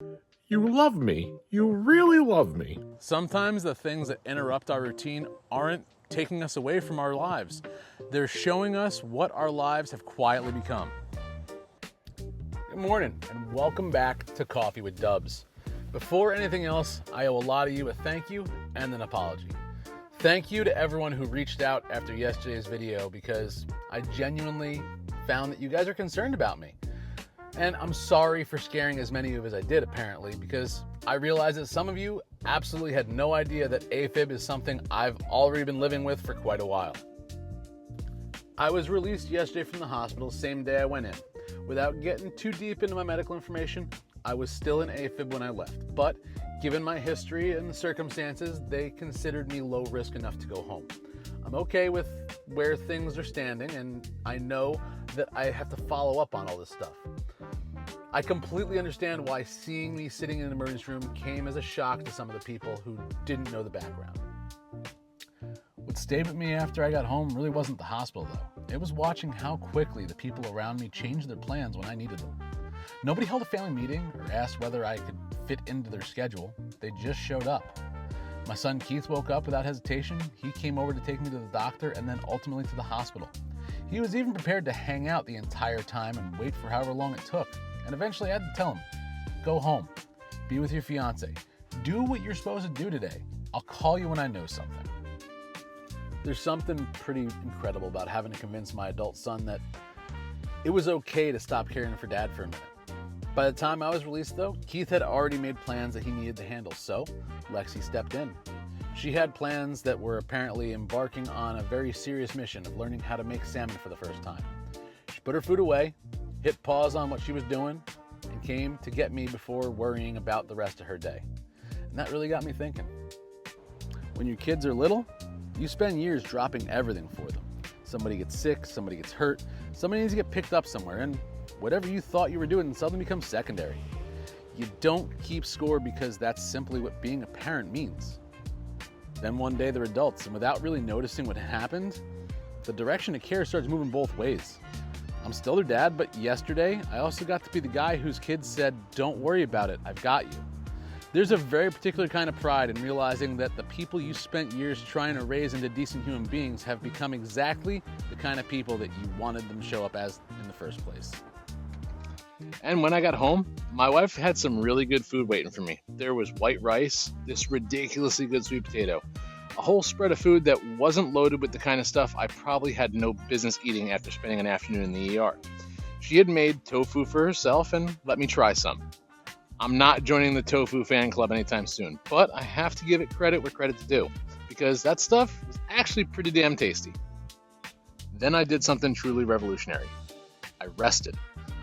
You love me. You really love me. Sometimes the things that interrupt our routine aren't taking us away from our lives. They're showing us what our lives have quietly become. Good morning and welcome back to Coffee with Dubs. Before anything else, I owe a lot of you a thank you and an apology. Thank you to everyone who reached out after yesterday's video because I genuinely found that you guys are concerned about me. And I'm sorry for scaring as many of you as I did, apparently, because I realized that some of you absolutely had no idea that AFib is something I've already been living with for quite a while. I was released yesterday from the hospital, same day I went in. Without getting too deep into my medical information, I was still in AFib when I left, but given my history and the circumstances, they considered me low risk enough to go home. I'm okay with where things are standing, and I know that I have to follow up on all this stuff. I completely understand why seeing me sitting in an emergency room came as a shock to some of the people who didn't know the background. What stayed with me after I got home really wasn't the hospital, though. It was watching how quickly the people around me changed their plans when I needed them. Nobody held a family meeting or asked whether I could fit into their schedule. They just showed up. My son Keith woke up without hesitation. He came over to take me to the doctor and then ultimately to the hospital. He was even prepared to hang out the entire time and wait for however long it took. And eventually I had to tell him, go home, be with your fiance, do what you're supposed to do today. I'll call you when I know something. There's something pretty incredible about having to convince my adult son that it was okay to stop caring for dad for a minute. By the time I was released though, Keith had already made plans that he needed to handle, so Lexi stepped in. She had plans that were apparently embarking on a very serious mission of learning how to make salmon for the first time. She put her food away, hit pause on what she was doing, and came to get me before worrying about the rest of her day. And that really got me thinking. When your kids are little, you spend years dropping everything for them. Somebody gets sick, somebody gets hurt, somebody needs to get picked up somewhere, and whatever you thought you were doing suddenly becomes secondary. You don't keep score because that's simply what being a parent means. Then one day they're adults, and without really noticing what happened, the direction of care starts moving both ways. I'm still their dad, but yesterday I also got to be the guy whose kids said, "Don't worry about it, I've got you." There's a very particular kind of pride in realizing that the people you spent years trying to raise into decent human beings have become exactly the kind of people that you wanted them to show up as in the first place. And when I got home, my wife had some really good food waiting for me. There was white rice, this ridiculously good sweet potato, a whole spread of food that wasn't loaded with the kind of stuff I probably had no business eating after spending an afternoon in the ER. She had made tofu for herself and let me try some. I'm not joining the tofu fan club anytime soon, but I have to give it credit where credit's due, because that stuff was actually pretty damn tasty. Then I did something truly revolutionary. I rested.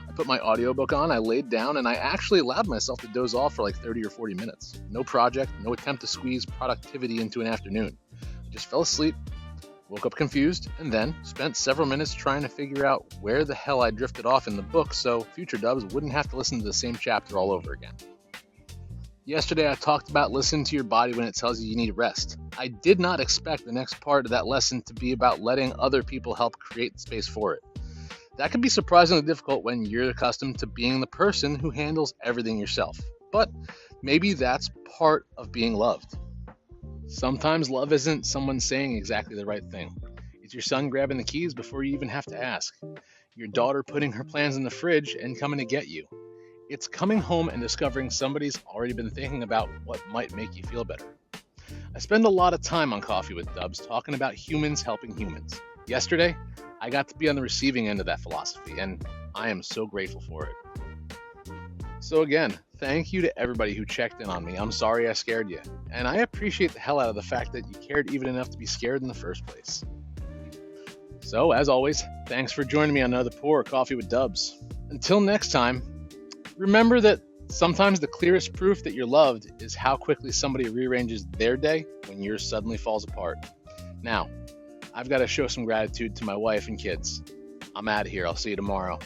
I put my audiobook on, I laid down, and I actually allowed myself to doze off for like 30 or 40 minutes. No project, no attempt to squeeze productivity into an afternoon. I just fell asleep, woke up confused, and then spent several minutes trying to figure out where the hell I drifted off in the book so future dubs wouldn't have to listen to the same chapter all over again. Yesterday I talked about listening to your body when it tells you you need rest. I did not expect the next part of that lesson to be about letting other people help create the space for it. That can be surprisingly difficult when you're accustomed to being the person who handles everything yourself. But maybe that's part of being loved. Sometimes love isn't someone saying exactly the right thing. It's your son grabbing the keys before you even have to ask. Your daughter putting her plans in the fridge and coming to get you. It's coming home and discovering somebody's already been thinking about what might make you feel better. I spend a lot of time on Coffee with Dubs talking about humans helping humans. Yesterday, I got to be on the receiving end of that philosophy, and I am so grateful for it. So again, thank you to everybody who checked in on me. I'm sorry I scared you, and I appreciate the hell out of the fact that you cared even enough to be scared in the first place. So, as always, thanks for joining me on another pour of Coffee with Dubs. Until next time, remember that sometimes the clearest proof that you're loved is how quickly somebody rearranges their day when yours suddenly falls apart. Now, I've got to show some gratitude to my wife and kids. I'm out of here. I'll see you tomorrow.